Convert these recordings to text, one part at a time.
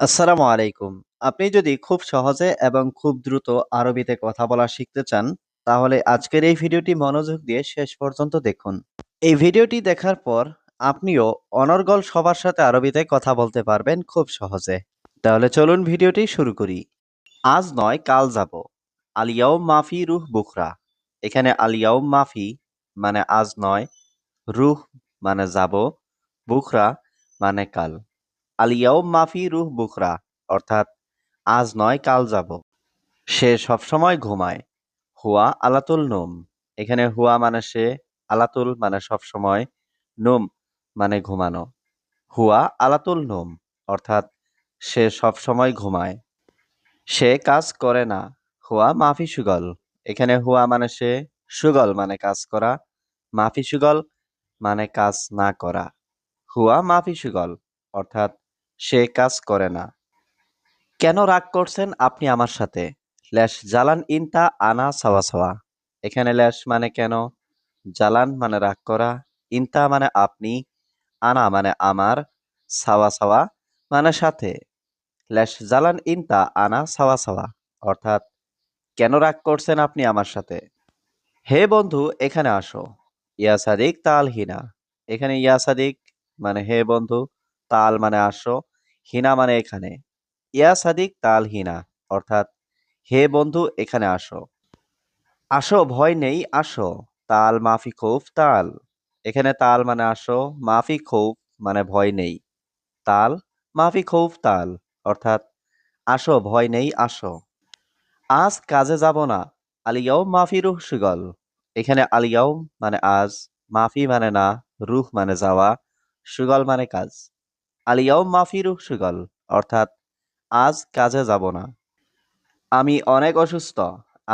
আসসালামু আলাইকুম। আপনি যদি খুব সহজে এবং খুব দ্রুত আরবিতে কথা বলা শিখতে চান, তাহলে আজকের এই ভিডিওটি মনোযোগ দিয়ে শেষ পর্যন্ত দেখুন। এই ভিডিওটি দেখার পর আপনিও অনর্গল সবার সাথে আরবিতে কথা বলতে পারবেন খুব সহজে। তাহলে চলুন ভিডিওটি শুরু করি। আজ নয় কাল যাব। আল ইয়াউম মাফি রুহ বুকরা। এখানে আল ইয়াউম মাফি মানে আজ নয়, রুহ মানে যাব, বুকরা মানে কাল। আল ইয়াউম মাফি রুহ বুকরা অর্থাৎ আজ নয় কাল যাব। সে সবসময় ঘুমায়। হুয়া আলাতুল নোম। এখানে হুয়া মানে সে, আলাতুল মানে সবসময়, নোম মানে ঘুমানো। হুয়া আলাতুল নোম অর্থাৎ সে সবসময় ঘুমায়। সে কাজ করে না। হুয়া মাফি সুগল। এখানে হুয়া মানে সে, সুগল মানে কাজ করা, মাফি সুগল মানে কাজ না করা। হুয়া মাফি সুগল অর্থাৎ সে কাজ করে না। কেন রাগ করছেন আপনি আমার সাথে? ল্যাশ জালান ইনতা আনা সাওয়া সাওয়া। এখানে ল্যাশ মানে কেন, জালান মানে রাগ করা, ইনতা মানে আপনি, আনা মানে আমার, সাওয়া সাওয়া মানে সাথে। ল্যাশ জালান ইনতা আনা সাওয়া সাওয়া অর্থাৎ কেন রাগ করছেন আপনি আমার সাথে? হে বন্ধু এখানে আসো। ইয়া সাদিক তাল হিনা। এখানে ইয়া সাদিক মানে হে বন্ধু, তাল মানে আসো, হিনা মানে এখানে। ইয়া সাদিক তাল হিনা অর্থাৎ হে বন্ধু এখানে আসো। আসো ভয় নেই আসো। তাল মাফি খৌফ তাল। এখানে তাল মানে আসো, মাফি খৌফ মানে ভয় নেই। তাল মাফি খৌফ তাল অর্থাৎ আসো ভয় নেই আসো। আজ কাজে যাব না। আলিয়াও মাফি রুহ সুগল। এখানে আলিয়াও মানে আজ, মাফি মানে না, রুহ মানে যাওয়া, সুগল মানে কাজ। আলিয়াও মাফি রুহ সুগল অর্থাৎ আজ কাজে যাব না। আমি অনেক অসুস্থ।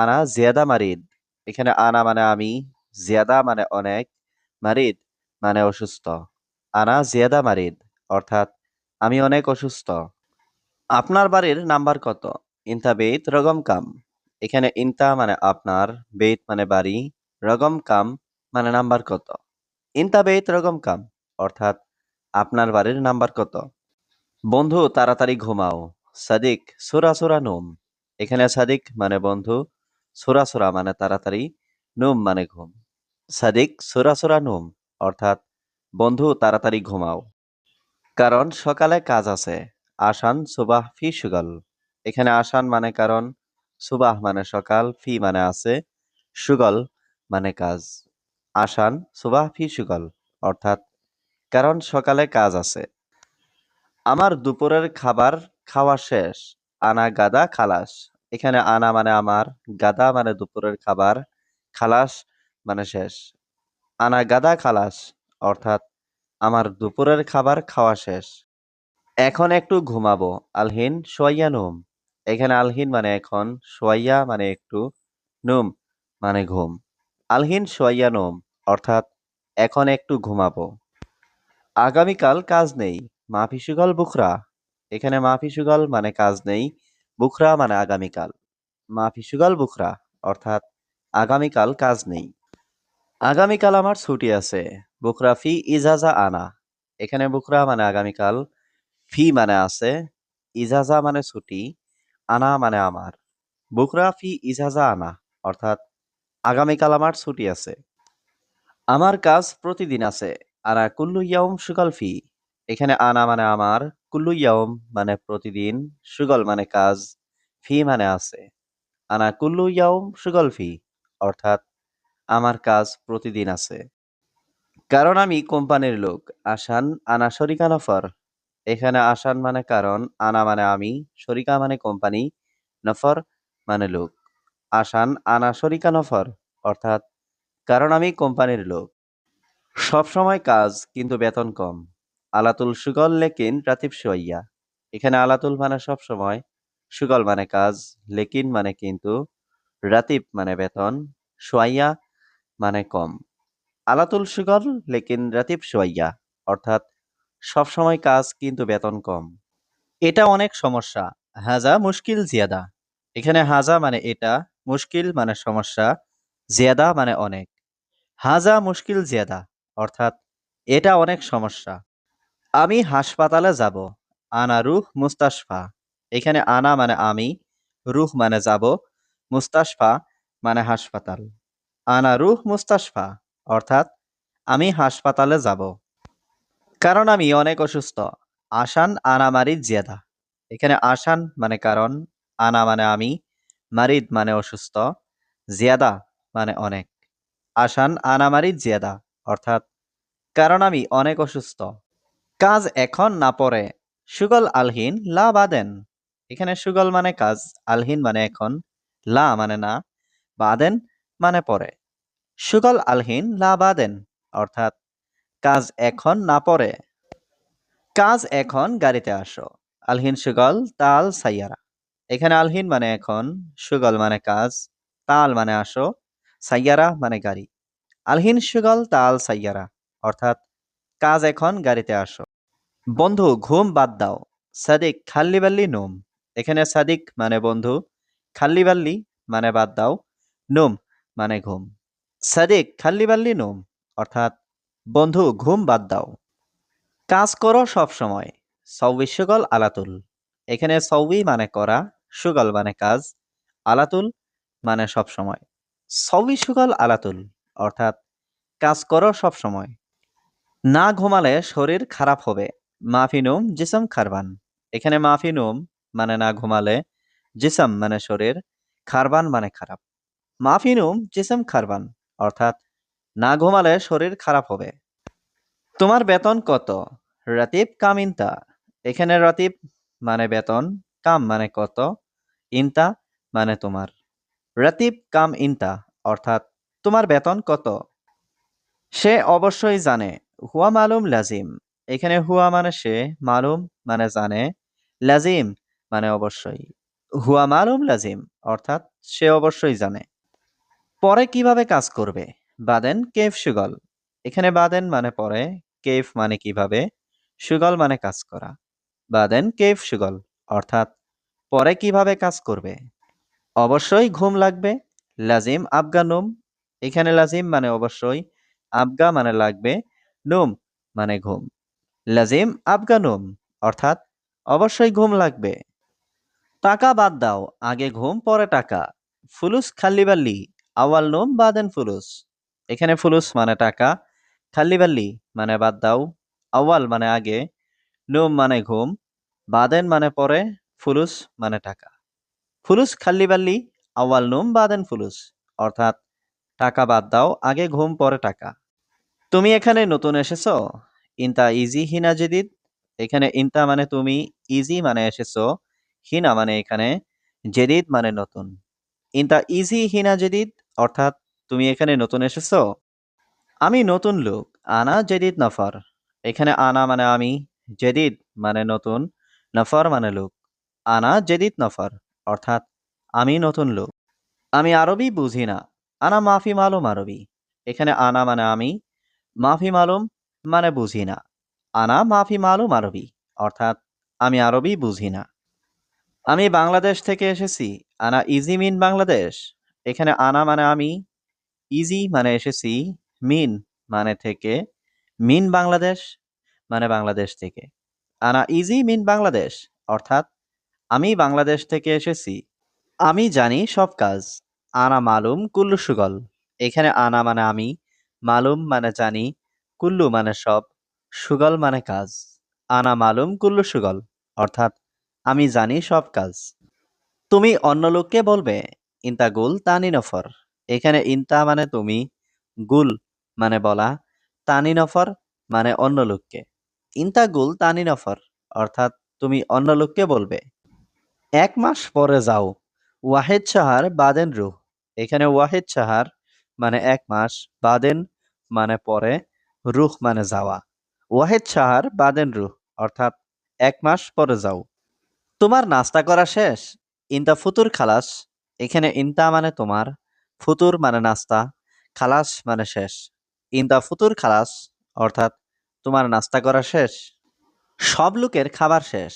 আনা জিয়াদা মারিদ। এখানে আনা মানে আমি, জিয়াদা মানে অনেক, মারিদ মানে অসুস্থ। আনা জিয়াদা মারিদ অর্থাৎ আমি অনেক অসুস্থ। আপনার বাড়ির নাম্বার কত? ইনতা বেত রগম কাম। এখানে ইনতা মানে আপনার, বেত মানে বাড়ি, রগম কাম মানে নাম্বার কত। ইনতা বেত রগম কাম অর্থাৎ আপনার বাড়ির নাম্বার কত। বন্ধু তাড়াতাড়ি ঘুমাও। সাদিক সুরা সুরা নোম। এখানে সাদিক মানে বন্ধু, সুরা সুরা মানে তাড়াতাড়ি, নোম মানে ঘুম। সাদিক সুরা সুরা নোম অর্থাৎ বন্ধু তাড়াতাড়ি ঘুমাও। কারণ সকালে কাজ আছে। আসান সুবাহ ফি সুগল। এখানে আসান মানে কারণ, সুবাহ মানে সকাল, ফি মানে আছে, সুগল মানে কাজ। আসান সুবাহ ফি সুগল অর্থাৎ কারণ সকালে কাজ আছে। আমার দুপুরের খাবার খাওয়া শেষ। আনা গাদা খালাস। এখানে আনা মানে আমার, গাদা মানে দুপুরের খাবার, খালাস মানে শেষ। আনা গাদা খালাস অর্থাৎ আমার দুপুরের খাবার খাওয়া শেষ। এখন একটু ঘুমাবো। আলহিন সোয়াইয়া নুম। এখানে আলহিন মানে এখন, সোয়াইয়া মানে একটু, নুম মানে ঘুম। আলহিন সোয়াইয়া নুম অর্থাৎ এখন একটু ঘুমাবো। আগামীকাল কাজ নেই। মাফি সুগল বুখরা। এখানে মাফি সুগল মানে কাজ নেই, বুখরা মানে আগামীকাল। মাফি সুগল বুখরা অর্থাৎ আগামীকাল কাজ নেই। আগামীকাল আমার ছুটি আছে। বুখরা ফি ইজাজা আনা। এখানে বুখরা মানে আগামীকাল, ফি মানে আছে, ইজাজা মানে ছুটি, আনা মানে আমার। বুকরা ফি ইজাজা আনা অর্থাৎ আগামীকাল আমার ছুটি আছে। আমার কাজ প্রতিদিন আছে। আনা কুল্লু ইয়াউম সুগল ফি। এখানে আনা মানে আমার, কুল্লু ইয়াউম মানে প্রতিদিন, সুগল মানে কাজ, ফি মানে আছে। আনা কুল্লু ইয়াউম সুগল ফি অর্থাৎ আমার কাজ প্রতিদিন আছে। কারণ আমি কোম্পানির লোক। আসান আনা শরিকা নফর। এখানে আসান মানে কারণ, আনা মানে আমি, শরিকা মানে কোম্পানি, নফর মানে লোক। আসান আনা শরিকা নফর অর্থাৎ কারণ আমি কোম্পানির লোক। সব সময় কাজ কিন্তু বেতন কম। আলাতুল সুগল লেকিন রাতিব সোয়াইয়া। এখানে আলাতুল মানে সব সময়, সুগল মানে কাজ, লেকিন মানে কিন্তু, রাতিব মানে বেতন, সোয়াইয়া মানে কম। আলাতুল সুগল লেকিন রাতিব সোয়াইয়া অর্থাৎ সবসময় কাজ কিন্তু বেতন কম। এটা অনেক সমস্যা। হাজা মুশকিল জিয়াদা। এখানে হাজা মানে এটা, মুশকিল মানে সমস্যা, জিয়াদা মানে অনেক। হাজা মুশকিল জিয়াদা অর্থাৎ এটা অনেক সমস্যা। আমি হাসপাতালে যাব। আনা রুহ মুস্তাশফা। এখানে আনা মানে আমি, রুহ মানে যাব, মুস্তাশফা মানে হাসপাতাল। আনা রুহ মুস্তাশফা অর্থাৎ আমি হাসপাতালে যাব, কারণ আমি অনেক অসুস্থ। আসান আনা মারিদ জিয়াদা। এখানে আসান মানে কারণ, আনা মানে আমি, মারিদ মানে অসুস্থ, জিয়াদা মানে অনেক। আসান আনা মারিদ জিয়াদা অর্থাৎ কারণ আমি অনেক অসুস্থ। কাজ এখন না পরে। সুগল আলহিন লা বাদেন। এখানে সুগল মানে কাজ, আলহিন মানে এখন, লা মানে না, বাদেন মানে পরে। সুগল আলহিন লা বাদেন অর্থাৎ কাজ এখন না পরে। কাজ এখন গাড়িতে আসো। আলহিন সুগল তাল সাইয়ারা। এখানে আলহিন মানে এখন, সুগল মানে কাজ, তাল মানে আসো, সাইয়ারা মানে গাড়ি। আলহিন সুগল তাল সাইয়ারা অর্থাৎ কাজ এখন গাড়িতে আসো। বন্ধু ঘুম বাদ দাও। সাদিক খাল্লি বাল্লি নোম। এখানে সাদিক মানে বন্ধু, খাল্লি বাল্লি মানে বাদ দাও, নোম মানে ঘুম। সাদিক খাল্লি বাল্লি নোম অর্থাৎ বন্ধু ঘুম বাদ দাও। কাজ করো সব সময়। সৌবি সুগল আলাতুল। এখানে সৌবি মানে করা, সুগল মানে কাজ, আলাতুল মানে সব সময়। সৌবি সুগল আলাতুল অর্থাৎ কাজ করো সব সময়। না ঘুমালে শরীর খারাপ হবে। মাফিনুম জিসম খারবান। এখানে মাফিনুম মানে না ঘুমালে, জিসম মানে শরীর, খারবান মানে খারাপ। মাফিনুম জিসম খারবান অর্থাৎ না ঘুমালে শরীর খারাপ হবে। তোমার বেতন কত? রাতিব কাম ইনতা। এখানে রাতিব মানে বেতন, কাম মানে কত, ইনতা মানে তোমার। রাতিব কাম ইনতা অর্থাৎ তোমার বেতন কত? সে অবশ্যই জানে। হুয়া মালুম লাজিম। এখানে হুয়া মানে সে, মালুম মানে জানে, লাজিম মানে অবশ্যই। হুয়া মালুম লাজিম অর্থাৎ সে অবশ্যই জানে। পরে কিভাবে কাজ করবে? বাদেন কেফ সুগল। এখানে বাদেন মানে পরে, কেফ মানে কিভাবে, সুগল মানে কাজ করা। বাদেন কেফ সুগল অর্থাৎ পরে কিভাবে কাজ করবে? অবশ্যই ঘুম লাগবে। লাজিম আবগা নুম। এখানে লাজিম মানে অবশ্যই, আবগা মানে লাগবে, নুম মানে ঘুম। লাজিম আবগা নুম অর্থাৎ অবশ্যই ঘুম লাগবে। টাকা বাদ দাও, আগে ঘুম পরে টাকা। ফুলুস খাল্লিবাল্লি আওয়াল নুম বাদেন ফুলুস। এখানে ফুলুস মানে টাকা, খাল্লিবাল্লি মানে বাদ দাও, আওয়াল মানে আগে, নুম মানে ঘুম, বাদেন মানে পরে, ফুলুস মানে টাকা। ফুলুস খাল্লিবাল্লি আওয়াল নুম বাদেন ফুলুস অর্থাৎ টাকা বাদ দাও, আগে ঘুম পরে টাকা। তুমি এখানে নতুন এসেছো? ইনতা ইজি হিনা জেদিদ। এখানে ইনতা মানে তুমি, ইজি মানে এসেছো, হিনা মানে এখানে, জেদিদ মানে নতুন। ইনতা ইজি হিনা জেদিদ অর্থাৎ তুমি এখানে নতুন এসেছো। আমি নতুন লোক। আনা জেদিদ নফর। এখানে আনা মানে আমি, জেদিদ মানে নতুন, নফর মানে লোক। আনা জেদিদ নফর অর্থাৎ আমি নতুন লোক। আমি আরবি বুঝি না। আনা মাফি মালুম আরবি। এখানে আনা মানে আমি, মাফি মালুম মানে বুঝি না। আনা মাফি মালুম আরবি অর্থাৎ আমি আরবি বুঝি না। আমি বাংলাদেশ থেকে এসেছি। আনা ইজি মিন বাংলাদেশ। এখানে আনা মানে আমি, ইজি মানে এসেছি, মিন মানে থেকে, মিন বাংলাদেশ মানে বাংলাদেশ থেকে। আনা ইজি মিন বাংলাদেশ অর্থাৎ আমি বাংলাদেশ থেকে এসেছি। আমি জানি সব কাজ। আনা মালুম কুল্লু সুগল। এখানে আনা মানে আমি, মালুম মানে জানি, কুল্লু মানে সব, সুগল মানে কাজ। আনা মালুম কুল্লু সুগল অর্থাৎ আমি জানি সব কাজ। তুমি অন্য লোককে বলবে। ইনতা গুল তানি নফর। এখানে ইনতা মানে তুমি, গুল মানে বলা, তানি নফর মানে অন্য লোককে। ইনতা গুল তানি নফর অর্থাৎ তুমি অন্য লোককে বলবে। ১ মাস পরে যাও। ওয়াহেদ সাহার বাদেন রুহ। এখানে ওয়াহেদ সাহার মানে ১ মাস, বাদেন মানে পরে, রুহ মানে যাওয়া। ওয়াহেদ সাহার বাদেন রুহ অর্থাৎ ১ মাস পরে যাও। তোমার নাস্তা করা শেষ? ইনতা ফুতুর খালাস। এখানে ইনতা মানে তোমার, ফুতুর মানে নাস্তা, খালাস মানে শেষ। ইনতা ফুতুর খালাস অর্থাৎ তোমার নাস্তা করা শেষ? সব লোকের খাবার শেষ।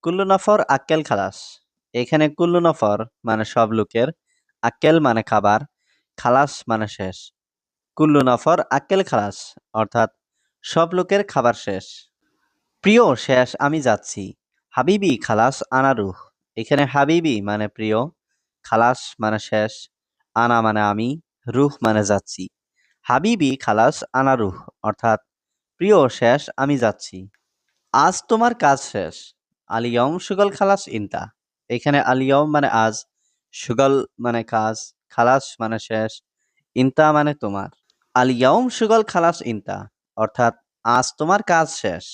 কুল্লু নফর আক্কেল খালাস। এখানে কুল্লু নফর মানে সব লোকের, আক্কেল মানে খাবার, খালাস মানে শেষ। কুল্লু নফর আক্কেল খালাস অর্থাৎ সব লোকের খাবার শেষ। প্রিয় শেষ, আমি যাচ্ছি। হাবিবি খালাস আনা রুহ। এখানে হাবিবি মানে প্রিয়, খালাস মানে শেষ, আনা মানে আমি, রুহ মানে যাচ্ছি। হাবিবি খালাস আনা রুহ অর্থাৎ প্রিয় শেষ, আমি যাচ্ছি। আজ তোমার কাজ শেষ। আলিয়ম সুগল খালাস ইনতা। এখানে আলিয়ম মানে আজ, সুগল মানে কাজ, খালাস মানে শেষ, ইনতা মানে তোমার। আলিয়ম সুগল খালাস ইনতা অর্থাৎ আজ তোমার কাজ শেষ।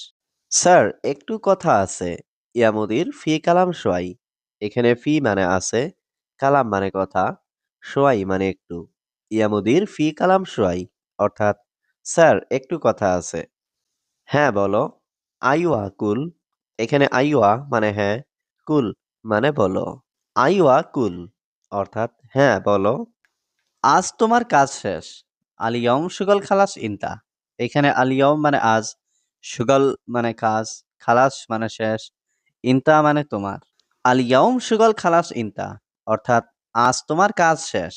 স্যার, একটু কথা আছে। ইয়া মুদির ফি কালাম সোয়াই। এখানে ফি মানে আছে, কালাম মানে কথা, সোয়াই মানে একটু। ইয়া মুদির ফি কালাম সোয়াই অর্থাৎ স্যার একটু কথা আছে। হ্যাঁ বলো। আইওয়া কুল। এখানে আইওয়া মানে হ্যাঁ, কুল মানে বলো। আইওয়া কুল অর্থাৎ হ্যাঁ বলো। আজ তোমার কাজ শেষ। আলিয়ম সুগল খালাস ইনতা। এখানে আলিয়ম মানে আজ, সুগল মানে কাজ, খালাস মানে শেষ, ইনতা মানে তোমার। আলিয়ম সুগল খালাস ইনতা অর্থাৎ আজ তোমার কাজ শেষ।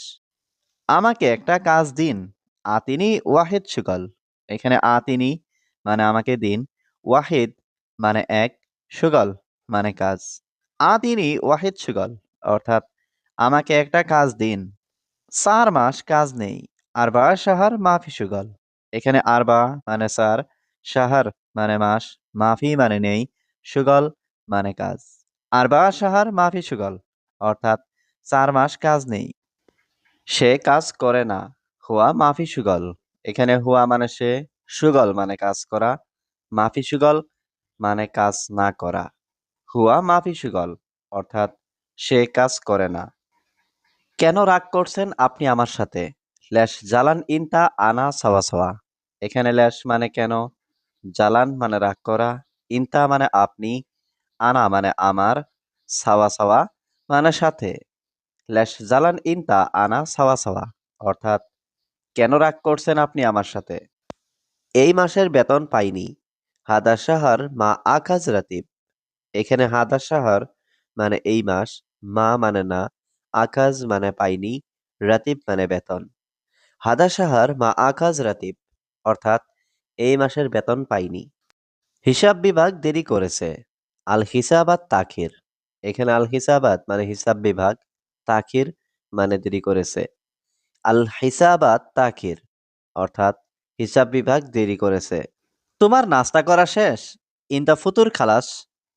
আমাকে একটা কাজ দিন। আতিনি ওয়াহিদ সুগল। এখানে আতিনি মানে আমাকে দিন, ওয়াহিদ মানে এক, সুগল মানে কাজ। আতিনি ওয়াহিদ সুগল অর্থাৎ আমাকে একটা কাজ দিন। ৪ মাস কাজ নেই। আরবা শাহর মাফি সুগল। এখানে আরবা মানে ৪, শাহর মানে মাস, মাফি মানে নেই, সুগল মানে কাজ। আরবা শাহর মাফি সুগল অর্থাৎ ৪ মাস কাজ নেই। সে কাজ করে না। হুয়া মাফি সুগল। এখানে হুয়া মানে সে, সুগল মানে কাজ করা, মাফি সুগল মানে কাজ না করা। হুয়া মাফি সুগল অর্থাৎ সে কাজ করে না। কেন রাগ করছেন আপনি আমার সাথে? ল্যাশ জালান ইনতা আনা সাওয়া সাওয়া। এখানে ল্যাশ মানে কেন, জালান মানে রাগ করা, ইনতা মানে আপনি, আনা মানে আমার, সাওয়া সাওয়া মানে সাথে। ল্যাশ জালান ইনতা আনা সাওয়া সাওয়া অর্থাৎ কেন রাগ করছেন আপনি আমার সাথে? এই মাসের বেতন পাইনি। হাদা সাহার মা আকাজ রাতিব। এখানে হাদা সাহার মানে এই মাস, মা মানে না, আকাজ মানে পাইনি, রাতিব মানে বেতন। হাদা সাহার মা আকাজ রাতিব অর্থাৎ এই মাসের বেতন পাইনি। হিসাব বিভাগ দেরি করেছে। আল হিসাবাত তাখির। এখানে আল হিসাবাত মানে হিসাব বিভাগ, তাখির মানে দেরি করেছে। আল হিসাবাত তাখির অর্থাৎ হিসাব বিভাগ দেরি করেছে। তোমার নাস্তা করা শেষ? ইনতা ফুতুর খালাস।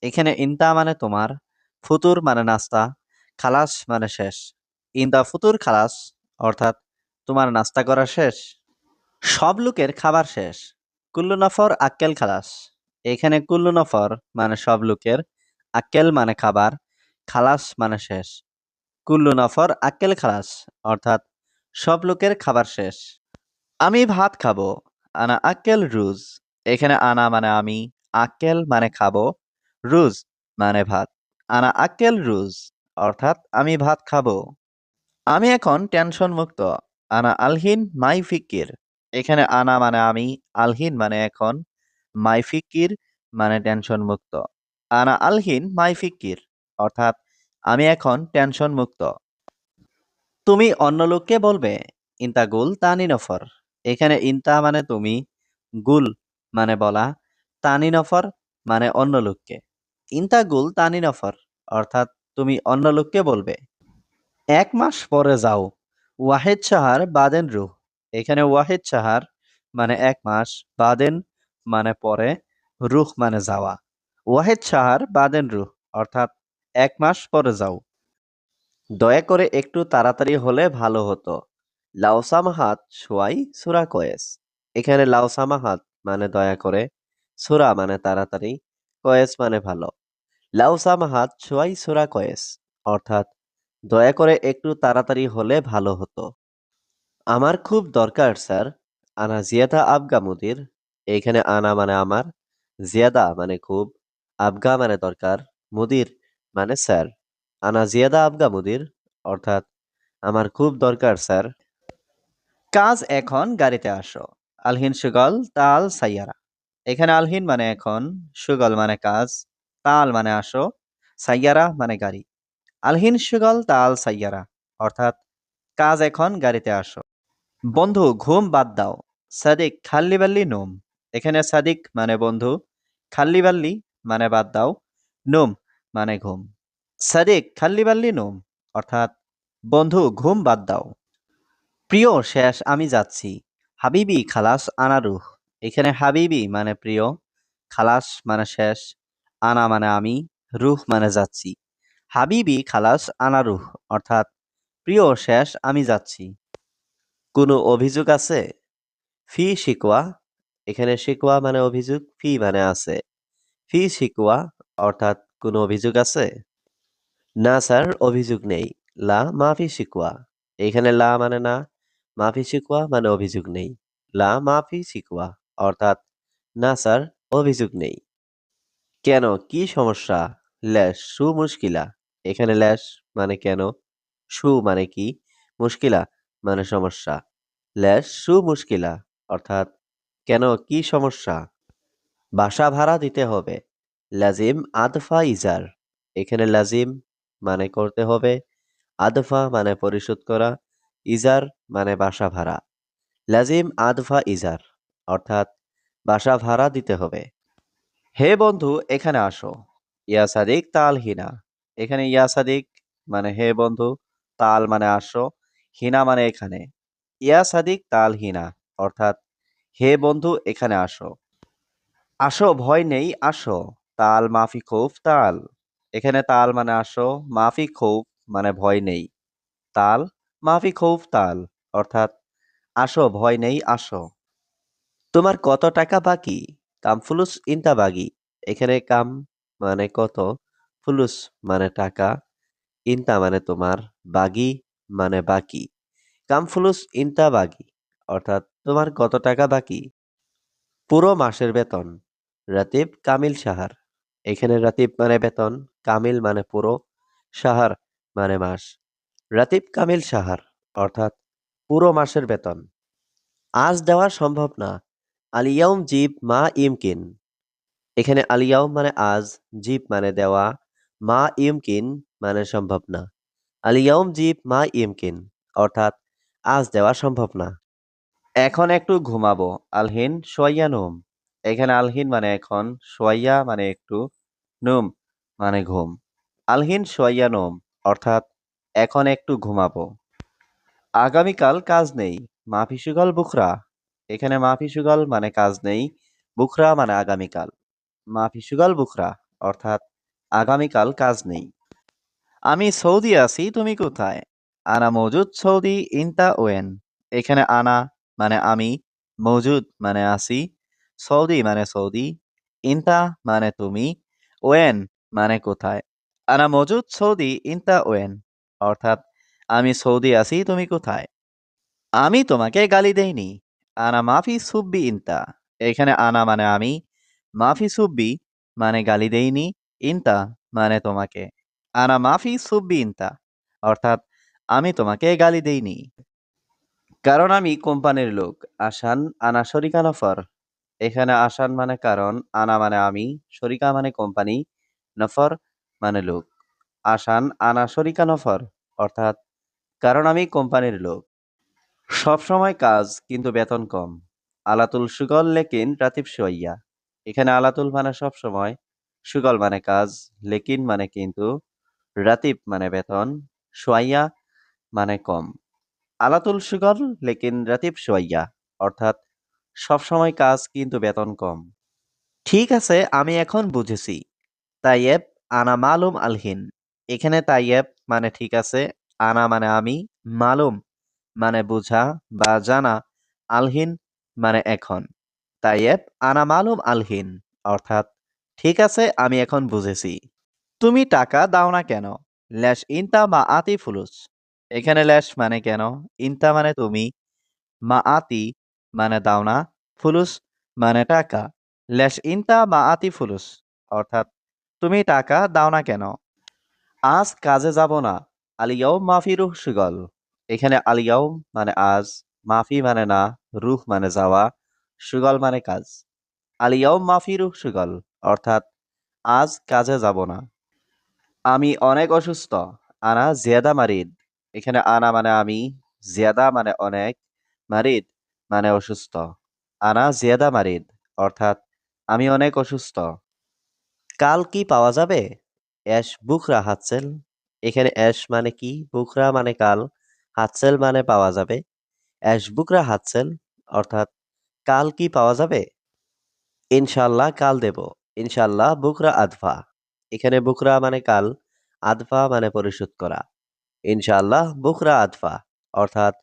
এখানে ইনতা মানে তোমার, ফুতুর মানে নাস্তা, খালাস মানে শেষ। ইনতা ফুতুর খালাস অর্থাৎ তোমার নাস্তা করা শেষ। সব লোকের খাবার শেষ। কুল্লু নফর আক্কেল খালাস। এখানে কুল্লু নফর মানে সব লোকের, আক্কেল মানে খাবার, খালাস মানে শেষ। কুল্লু নফর আক্কেল খালাস অর্থাৎ সব লোকের খাবার শেষ। আমি ভাত খাবো। আনা আক্কেল রুজ। এখানে আনা মানে আমি, আক্কেল মানে খাবো, রুজ মানে ভাত। আনা আক্কেল রুজ অর্থাৎ আমি ভাত খাবো। আমি এখন টেনশন মুক্ত। আনা আলহিন মাই ফিকির। এখানে আনা মানে আমি, আলহিন মানে এখন, মাই ফিকির মানে টেনশন মুক্ত। আনা আলহিন মাই ফিকির অর্থাৎ আমি এখন টেনশন মুক্ত। তুমি অন্য লোককে বলবে। ইনতা গুল তানি নফর। এখানে ইনতা মানে তুমি, গুল মানে বলা, তানি নফর মানে অন্য লোককে। ইনতা গুল তানি নফর অর্থাৎ তুমি অন্য লোককে বলবে। ১ মাস পরে যাও। ওয়াহেদ সাহার বাদেন রুহ। এখানে ওয়াহেদ সাহার মানে ১ মাস, বাদেন মানে পরে, রুহ মানে যাওয়া। ওয়াহেদ সাহার বাদেন রুহ অর্থাৎ ১ মাস পরে যাও। দয়া করে একটু তাড়াতাড়ি হলে ভালো হতো। লাউসামাহাত সোয়াই সুরা কয়েস। এখানে লাউসামাহাত মানে দয়া করে, সুরা মানে তাড়াতাড়ি, কয়েস মানে ভালো। লাউসামাহাত সোয়াই সুরা কয়েস অর্থাৎ দয়া করে একটু তাড়াতাড়ি হলে ভালো হতো। আমার খুব দরকার স্যার। আনা জিয়াদা আবগা মুদির। এইখানে আনা মানে আমার, জিয়াদা মানে খুব, আবগা মানে দরকার, মুদির মানে স্যার। আনা জিয়াদা আবগা মুদির অর্থাৎ আমার খুব দরকার স্যার। কাজ এখন, গাড়িতে আসো। আলহিন সুগল তাল সাইয়ারা। এখানে আলহিন মানে এখন, সুগল মানে কাজ, তাল মানে আসো, সাইয়ারা মানে গাড়ি। আলহিন সুগল তাল সাইয়ারা অর্থাৎ কাজ এখন, গাড়িতে আসো। বন্ধু ঘুম বাদ দাও। সাদিক খাল্লি বাল্লি নোম। এখানে সাদিক মানে বন্ধু, খাল্লি বাল্লি মানে বাদ দাও, নুম মানে ঘুম। সাদিক খাল্লি বাল্লি নুম অর্থাৎ বন্ধু ঘুম বাদ দাও। প্রিয় শেষ আমি যাচ্ছি। হাবিবি খালাস আনা রুহ। এখানে হাবিবি মানে প্রিয়, খালাস মানে শেষ, আনা মানে আমি, রুহ মানে যাচ্ছি। হাবিবি খালাস আনা রুহ অর্থাৎ প্রিয় শেষ আমি যাচ্ছি। কোনো অভিযোগ আছে? ফি শিকওয়া। এখানে শিকওয়া মানে অভিযোগ, ফি মানে আছে। ফি শিকওয়া অর্থাৎ কোনো অভিযোগ আছে? না স্যার, অভিযোগ নেই। লা মাফি শিকওয়া। এখানে লা মানে না, মাফি শিকওয়া মানে অভিযোগ নেই। লা মাফি শিকওয়া অর্থাৎ না স্যার, অভিযোগ নেই। কেন, কি সমস্যা? ল্যাশ সু মুশকিলা। এখানে ল্যাশ মানে কেন, সু মানে কি, মুশকিলা মানে সমস্যা। ল্যাশ সু মুশকিলা অর্থাৎ কেন, কি সমস্যা? বাসা ভাড়া দিতে হবে। লাজিম আদফা ইজার। এখানে লাজিম মানে করতে হবে, আদফা মানে পরিশোধ করা, ইজার মানে বাসা ভাড়া। লাজিম আদফা ইজার অর্থাৎ বাসা ভাড়া দিতে হবে। হে বন্ধু এখানে আসো। ইয়া সাদিক তাল হিনা। এখানে ইয়া সাদিক মানে হে বন্ধু, তাল মানে আসো, হিনা মানে এখানে। ইয়া সাদিক তাল হিনা অর্থাৎ হে বন্ধু এখানে আসো। আসো ভয় নেই আসো। তাল মাফি খৌফ তাল। এখানে তাল মানে আসো, মাফি খৌফ মানে ভয় নেই। তাল মাফি খৌফ তাল অর্থাৎ আসো ভয় নেই আসো। তোমার কত টাকা বাকি? কাম ফুলুস ইনতা বাগি। এখানে কাম মানে কত, ফুলুস মানে টাকা, ইনতা মানে তোমার, বাগি মানে বাকি। কাম ফুলুস ইনতা বাগি অর্থাৎ তোমার কত টাকা বাকি? পুরো মাসের বেতন। রাতিব কামিল সাহার। এখানে রাতিব মানে বেতন, কামিল মানে পুরো, সাহার মানে মাস। রাতিব কামিল সাহার অর্থাৎ পুরো মাসের বেতন। আজ দেওয়া সম্ভব না। আলিয়াউম জিব মা ইমকিন। এখানে আলিয়াউম মানে আজ, জিব মানে দেওয়া, মা ইমকিন মানে সম্ভব না। আলিয়াউম জিব মা ইমকিন অর্থাৎ আজ দেওয়া সম্ভব না। এখন একটু ঘুমাবো। আলহিন সোয়াইয়া নুম। এখানে আলহিন মানে এখন, সোয়াইয়া মানে একটু, নুম মানে ঘুম। আলহিন সোয়াইয়া নুম অর্থাৎ এখন একটু ঘুমাবো। আগামীকাল কাজ নেই। মাফি সুগল বুখরা। এখানে মাফি সুগল মানে কাজ নেই, বুখরা মানে আগামীকাল। মাফি সুগল বুখরা অর্থাৎ আগামীকাল কাজ নেই। আমি সৌদি আছি, তুমি কোথায়? আনা মজুদ সৌদি ইনতা ওয়েন। এখানে আনা মানে আমি, মজুদ মানে আছি, সৌদি মানে সৌদি, ইনতা মানে তুমি, ওয়েন মানে কোথায়। আনা মজুদ সৌদি ইনতা ওয়েন অর্থাৎ আমি সৌদি আছি, তুমি কোথায়? আমি তোমাকে গালি দেইনি। আনা মাফি সুব্বি ইনতা। এখানে আনা মানে আমি, মাফি সুব্বি মানে গালি দেইনি, ইনতা মানে তোমাকে। আনা মাফি সুব্বি ইনতা অর্থাৎ আমি তোমাকে গালি দেইনি। কারণ আমি কোম্পানির লোক। আসান আনা শরিকা নফর। এখানে আসান মানে কারণ, আনা মানে আমি, শরিকা মানে কোম্পানি, নফর মানে লোক। আসান আনা শরিকা নফর অর্থাৎ কারণ আমি কোম্পানির লোক। সব সময় কাজ কিন্তু বেতন কম। আলাতুল সুগল লেকিন রাতিব সোয়াইয়া। এখানে আলাতুল মানে সব সময়, সুগল মানে কাজ, লেকিন মানে কিন্তু, রাতিব মানে বেতন, সোয়াইয়া মানে কম। আলাতুল সুগল লেকিন রাতিব সোয়াইয়া অর্থাৎ সব সময় কাজ কিন্তু বেতন কম। ঠিক আছে আমি এখন বুঝেছি। তাইয়েব আনা মালুম আলহিন। এখানে তাইয়েব মানে ঠিক আছে, আনা মানে আমি, মালুম মানে বুঝা বা জানা, আলহিন মানে এখন। তাইয়েব আনা মালুম আলহিন অর্থাৎ ঠিক আছে আমি এখন বুঝেছি। তুমি টাকা দাও না কেন? ল্যাশ ইনতা মা আতি ফুলুস। এখানে ল্যাশ মানে কেন, ইনতা মানে তুমি, মা আতি মানে দাও না, ফুলুস মানে টাকা। ল্যাশ ইনতা মা আতি ফুলুস অর্থাৎ তুমি টাকা দাও না কেন? আজ কাজে যাব না। আলিয়াউম মাফি রুহ সুগল। এখানে আলিয়াউম মানে আজ, মাফি মানে না, রুহ মানে যাওয়া, সুগল মানে কাজ। আলিয়াউম মাফি রুহ সুগল অর্থাৎ আজ কাজে যাব না। আমি অনেক অসুস্থ। আনা জিয়াদা মারিদ। এখানে আনা মানে আমি, জিয়াদা মানে অনেক, মারিদ মানে অসুস্থ। আনা জিয়াদা মারিদ অর্থাৎ আমি অনেক অসুস্থ। কাল কি পাওয়া যাবে? এস বুকরা হাতসেল। এখানে এস মানে কি, বুকরা মানে কাল, হাতসেল মানে পাওয়া যাবে। এস বুকরা হাতসেল অর্থাৎ কাল কি পাওয়া যাবে? ইনশাল্লাহ কাল দেব। ইনশাল্লাহ বুকরা আদফা। এখানে বুকরা মানে কাল, আদফা মানে পরিশোধ করা। ইনশাল্লাহ বুকরা আদফা অর্থাৎ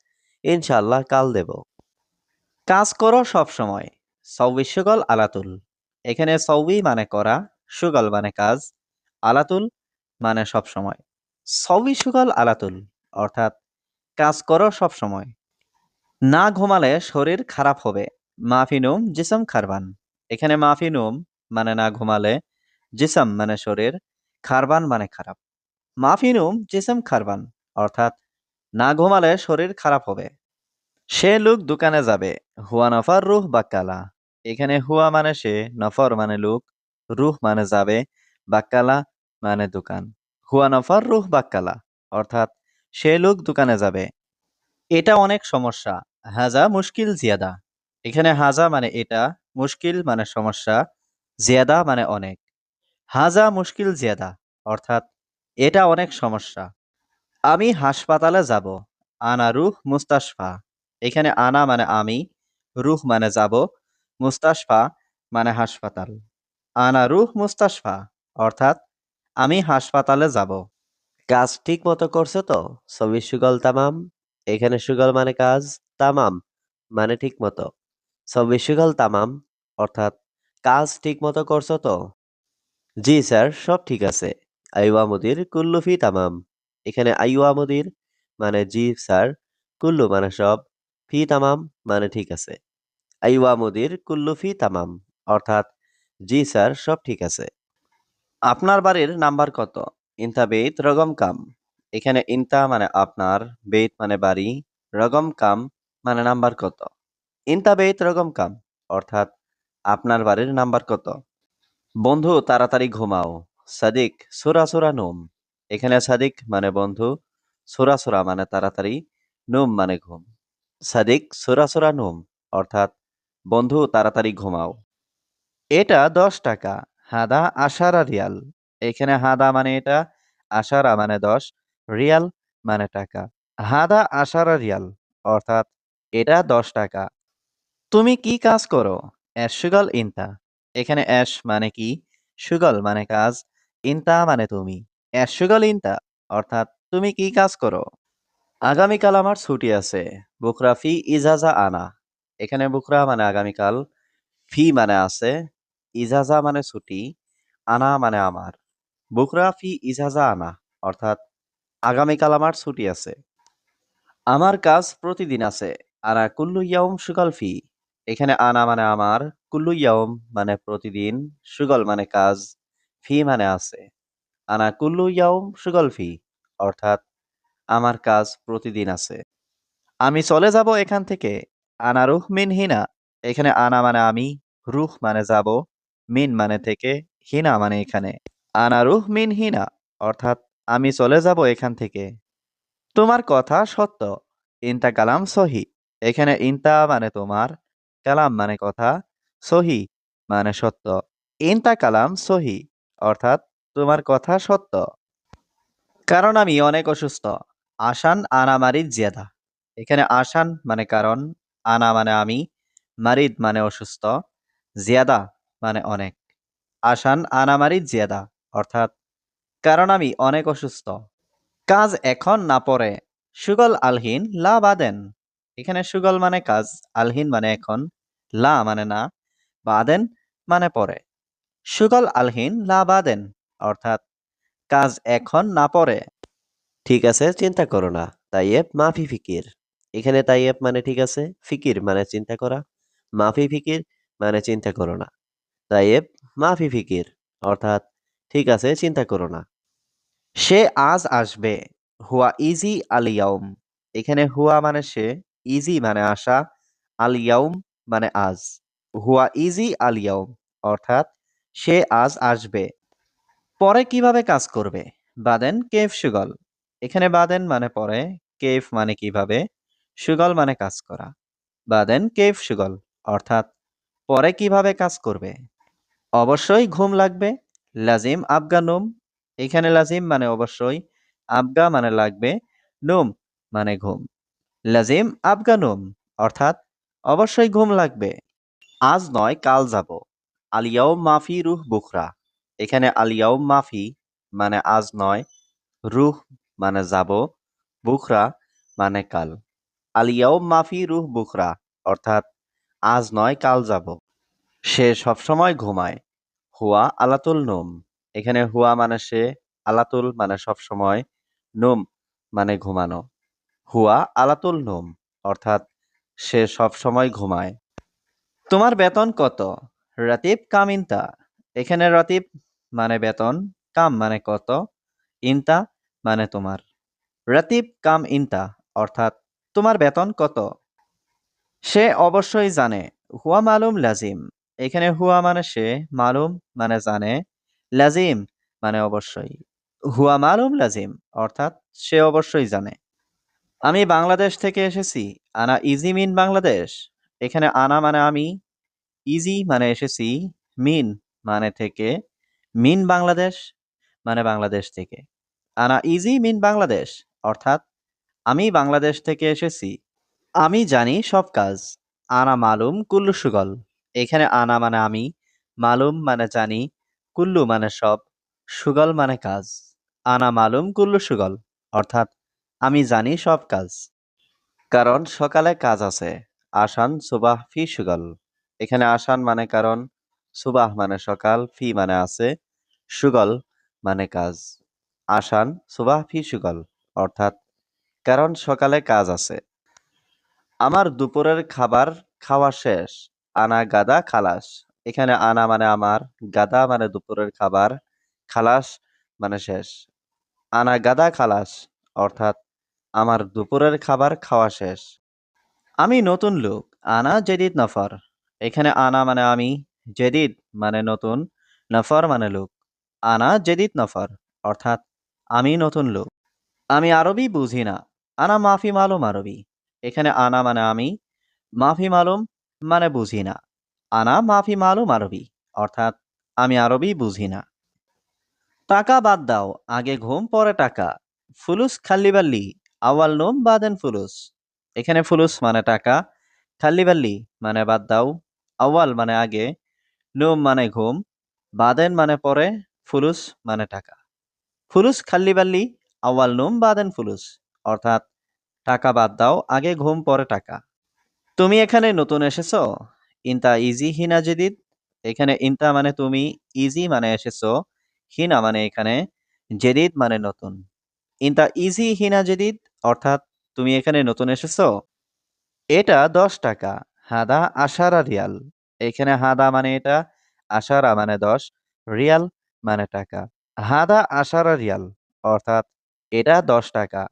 ইনশাল্লাহ কাল দেব। কাজ করো সব সময়। সৌবি সুগল আলাতুল। এখানে সৌবি মানে করা, সুগল মানে কাজ, আলাতুল মানে সব সময়। সৌবি সুগল আলাতুল অর্থাৎ কাজ করো সব সময়। না ঘুমালে শরীর খারাপ হবে। মাফিনুম জিসম খারবান। এখানে মাফিনুম মানে না ঘুমালে, জিসম মানে শরীর, খারবান মানে খারাপ। মাফিনুম জিসম খারবান অর্থাৎ না ঘুমালে শরীর খারাপ হবে। সে লোক দোকানে যাবে। হুয়া নফর রুহ বাক্কালা। এখানে হুয়া মানে সে, নফর মানে লোক, রুহ মানে যাবে, বাক্কালা মানে দোকান। হুয়া নফর রুহ বাক্কালা অর্থাৎ সে লোক দোকানে যাবে। এটা অনেক সমস্যা। হাজা মুশকিল জিয়াদা। এখানে হাজা মানে এটা, মুশকিল মানে সমস্যা, জিয়াদা মানে অনেক। হাজা মুশকিল জিয়াদা অর্থাৎ এটা অনেক সমস্যা। আমি হাসপাতালে যাব। আনা রুহ মুস্তাশফা। এখানে আনা মানে আমি, রুহ মানে যাব, মুস্তাশফা মানে হাসপাতাল। আনা রুহ মুস্তাশফা অর্থাৎ আমি হাসপাতালে যাব। কাজ ঠিক মতো করছো তো? ছবি সুগল তামাম। এখানে সুগল মানে কাজ, তামাম মানে ঠিক মতো। ছবি সুগল তামাম অর্থাৎ কাজ ঠিক মতো করছো তো? জি স্যার, সব ঠিক আছে। আইওয়া মুদির কুল্লু ফি তামাম। এখানে আইওয়া মুদির মানে জি স্যার, কুল্লু মানে সব, ফি তামাম মানে ঠিক আছে। আইওয়া মুদির কুল্লু ফি তামাম অর্থাৎ জি স্যার, সব ঠিক আছে। আপনার বাড়ির নাম্বার কত? ইনতা বেত রগম কাম। এখানে ইনতা মানে আপনার, বেত মানে বাড়ি, রগম কাম মানে নাম্বার কত। ইনতা বেত রগম কাম অর্থাৎ আপনার বাড়ির নাম্বার কত। বন্ধু তাড়াতাড়ি ঘুমাও। সাদিক সুরা সুরা নোম। এখানে সাদিক মানে বন্ধু, সুরা সুরা মানে তাড়াতাড়ি, নোম মানে ঘুম। সাদিক সুরা সুরা নোম অর্থাৎ বন্ধু তাড়াতাড়ি ঘুমাও। এটা 10 টাকা। হাদা আশারা রিয়াল। এখানে হাদা মানে এটা, আশারা মানে 10, রিয়াল মানে টাকা। হাদা আশারা রিয়াল অর্থাৎ এটা 10 টাকা। তুমি কি কাজ করো? এস সুগল ইনতা। এখানে এস মানে কি, সুগল মানে কাজ, ইনতা মানে তুমি। এস সুগল ইনতা অর্থাৎ তুমি কি কাজ করো? আগামীকাল আমার ছুটি আছে। বুকরা ফি ইজাজা আনা। এখানে বুকরা মানে আগামীকাল, ফি মানে আছে, ইজাজা মানে ছুটি, আনা মানে আমার। বুকরা ফি ইজাজা আনা অর্থাৎ আগামীকাল আমার ছুটি আছে। আমার কাজ প্রতিদিন আছে। আনা কুল্লু ইয়াউম সুগল ফি। এখানে আনা মানে আমার, কুল্লু ইয়াউম মানে প্রতিদিন, সুগল মানে কাজ, ফি মানে আছে। আনা কুল্লু ইয়াউম সুগল ফি অর্থাৎ আমার কাজ প্রতিদিন আছে। আমি চলে যাব এখান থেকে। আনা রুহ মিন হিনা। এখানে আনা মানে আমি, রুহ মানে যাব, মিন মানে থেকে, হিনা মানে এখানে। আনা রুহ মিন হিনা অর্থাৎ আমি চলে যাব এখান থেকে। তোমার কথা সত্য। ইনতা কালাম সহি। এখানে ইনতা মানে তোমার, কালাম মানে কথা, সহি মানে সত্য। ইনতা কালাম সহি অর্থাৎ তোমার কথা সত্য। কারণ আমি অনেক অসুস্থ। আসান আনা মারিদ জিয়াদা। এখানে আসান মানে কারণ, আনা মানে আমি, মারিদ মানে অসুস্থ, জিয়াদা মানে অনেক। আসান আনা মারিদ জিয়াদা অর্থাৎ কারণ আমি অনেক অসুস্থ। কাজ এখন না পরে। সুগল আলহিন লা বাদেন। এখানে সুগল মানে কাজ, আলহিন মানে এখন, লা মানে না, বাদেন মানে পরে। সুগল আলহিন লা বাদেন অর্থাৎ কাজ এখন না পরে। ঠিক আছে, চিন্তা করো না। তাইয়েব মাফি ফিকির। এখানে তাইয়েব মানে ঠিক আছে, ফিকির মানে চিন্তা করা, মাফি ফিকির মানে চিন্তা করো না। তাইয়েব মাফি ফিকির অর্থাৎ ঠিক আছে, চিন্তা করো না। সে আজ আসবে। হুয়া ইজি আলিয়াউম। এখানে হুয়া মানে সে, ইজি মানে আসা, আলিয়াউম মানে আজ। হুয়া ইজি আলিয়াউম অর্থাৎ সে আজ আসবে। পরে কিভাবে কাজ করবে? বাদেন কেফ সুগল। এখানে বাদেন মানে পরে, কেফ মানে কিভাবে, সুগল মানে কাজ করা। বাদেন কেফ সুগল অর্থাৎ পরে কিভাবে কাজ করবে? অবশ্যই ঘুম লাগবে। লাজিম আবগা নুম। এখানে লাজিম মানে অবশ্যই, আবগা মানে লাগবে, নুম মানে ঘুম। লাজিম আবগা নুম অর্থাৎ অবশ্যই ঘুম লাগবে। আজ নয় কাল যাব। আলিয়াউম মাফি রুহ বুখরা। এখানে আলিয়াউম মাফি মানে আজ নয়, রুহ মানে যাব, বুখরা মানে কাল। আলিয়াউম মাফি রুহ বুখরা অর্থাৎ আজ নয় কাল যাব। সে সবসময় ঘুমায়। হুয়া আলাতুল নুম। এখানে হুয়া মানে সে, আলাতুল মানে সবসময়, নুম মানে ঘুমানো। হুয়া আলাতুল নুম অর্থাৎ সে সবসময় ঘুমায়। তোমার বেতন কত? রাতিব কাম ইনতা। এখানে রাতিব মানে বেতন, কাম মানে কত, ইনতা মানে তোমার। রাতিব কাম ইনতা অর্থাৎ তোমার বেতন কত? সে অবশ্যই জানে। হুয়া মালুম লাজিম। এখানে হুয়া মানে সে, মালুম মানে জানে, লাজিম মানে অবশ্যই। হুয়া মালুম লাজিম অর্থাৎ সে অবশ্যই জানে। আমি বাংলাদেশ থেকে এসেছি। আনা ইজি মিন বাংলাদেশ। এখানে আনা মানে আমি, ইজি মানে এসেছি, মিন মানে থেকে, মিন বাংলাদেশ মানে বাংলাদেশ থেকে। আনা ইজি মিন বাংলাদেশ অর্থাৎ আমি বাংলাদেশ থেকে এসেছি। আমি জানি সব কাজ। আনা মালুম কুল্লু সুগল। এখানে আনা মানে আমি, মালুম মানে জানি, কুল্লু মানে সব, সুগল মানে কাজ। আনা মালুম কুল্লু সুগল অর্থাৎ আমি জানি সব কাজ। কারণ সকালে কাজ আছে। আসান সুবাহ ফি সুগল। এখানে আসান মানে কারণ, সুবাহ মানে সকাল, ফি মানে আছে, সুগল মানে কাজ। আসান সুবাহ ফি সুগল অর্থাৎ কারণ সকালে কাজ আছে। আমার দুপুরের খাবার খাওয়া শেষ। আনা গাদা খালাস। এখানে আনা মানে আমার, গাদা মানে দুপুরের খাবার, খালাস মানে শেষ। আনা গাদা খালাস অর্থাৎ আমার দুপুরের খাবার খাওয়া শেষ। আমি নতুন লোক। আনা জেদিদ নফর। এখানে আনা মানে আমি, জেদিদ মানে নতুন, নফর মানে লোক। আনা জেদিদ নফর অর্থাৎ আমি নতুন লোক। আমি আরবি বুঝি না। আনা মাফি মালুম আরবি। এখানে আনা মানে আমি, মাফি মালুম মানে বুঝি না। আনা মাফি মালুম আরবি অর্থাৎ আমি আরবি বুঝি না। টাকা বাদ দাও, আগে ঘুম পরে টাকা। ফুলুস খাল্লিবাল্লি, আওয়াল নোম বাদেন ফুলুস। এখানে ফুলুস মানে টাকা, খাল্লিবাল্লি মানে বাদ দাও, আওয়াল মানে আগে, নোম মানে ঘুম, বাদেন মানে পরে, ফুলুস মানে টাকা। ফুলুস খাল্লিবাল্লি, আওয়াল নোম বাদেন ফুলুস অর্থাৎ টাকা বাদ দাও, আগে ঘুম পরে টাকা। তুমি এখানে নতুন এসেছো। ইনতা ইজি হিনা জেদিদ। এখানে ইনতা মানে তুমি, ইজি মানে এসেছো, হিনা মানে এখানে, জেদিদ মানে নতুন। ইনতা ইজি হিনা জেদিদ অর্থাৎ তুমি এখানে নতুন এসেছো। এটা 10 টাকা। হাদা আশারা রিয়াল। এখানে হাদা মানে এটা, আশারা মানে 10, রিয়াল মানে টাকা। হাদা আশারা রিয়াল অর্থাৎ এটা 10 টাকা।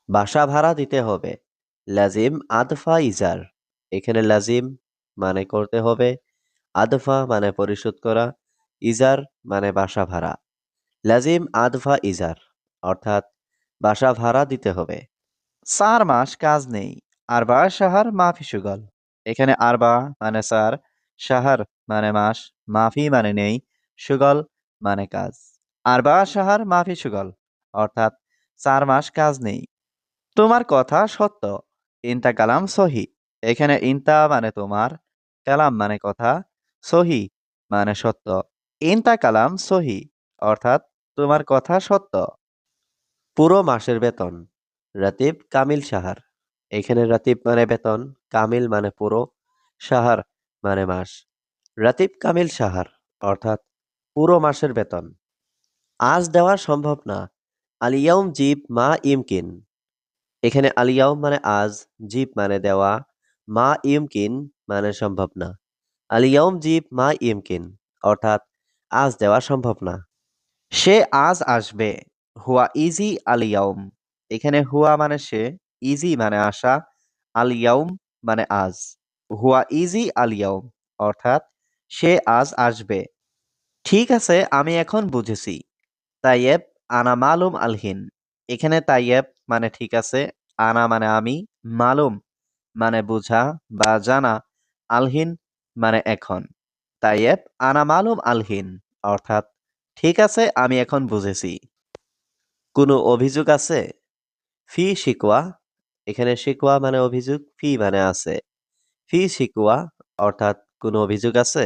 বাসা ভাড়া দিতে হবে। লাজিম আদফা ইজার। এখানে লাজিম মানে করতে হবে, আদফা মানে পরিশোধ করা, ইজার মানে বাসা ভাড়া। লাজিম আদফা ইজার অর্থাৎ বাসা ভাড়া দিতে হবে। 4 মাস কাজ নেই। আরবা শাহার মাফি সুগল। এখানে আরবা মানে 4, শাহার মানে মাস, মাফি মানে নেই, সুগল মানে কাজ। আরবা শাহার মাফি সুগল অর্থাৎ 4 মাস কাজ নেই। তোমার কথা সত্য। ইনতা কালাম সহি। এখানে ইনতা মানে তোমার, কালাম মানে কথা, সহি মানে সত্য। ইনতা কালাম সহি অর্থাৎ তোমার কথা সত্য। পুরো মাসের বেতন। রাতিব কামিল সাহার। এখানে রাতিব মানে বেতন, কামিল মানে পুরো, সাহার মানে মাস। রাতিব কামিল সাহার অর্থাৎ পুরো মাসের বেতন। আজ দেওয়া সম্ভব না। আলিয়াউম জিব মা ইমকিন। এখানে আলিয়াউম মানে আজ, জিব মানে দেওয়া, মা ইমকিন মানে সম্ভব না। আলিয়াউম জিব মা ইমকিন অর্থাৎ আজ দেওয়া সম্ভব না। সে আজ আসবে। হুয়া ইজি আলিয়াউম। এখানে হুয়া মানে সে, ইজি মানে আসা, আলিয়াউম মানে আজ। হুয়া ইজি আলিয়াউম অর্থাৎ সে আজ আসবে। ঠিক আছে, আমি এখন বুঝেছি। তাইয়েব আনা মালুম আলহিন। এখানে তাইয়েব মানে ঠিক আছে, আনা মানে আমি, মালুম মানে বুঝা বা জানা, আলহিন মানে এখন। তাইয়েব আনা মালুম আলহিন অর্থাৎ ঠিক আছে, আমি এখন বুঝেছি। কোনো অভিযোগ আছে? ফি শিকওয়া, এখানে শিকওয়া মানে অভিযোগ, ফি মানে আছে। ফি শিকওয়া অর্থাৎ কোনো অভিযোগ আছে?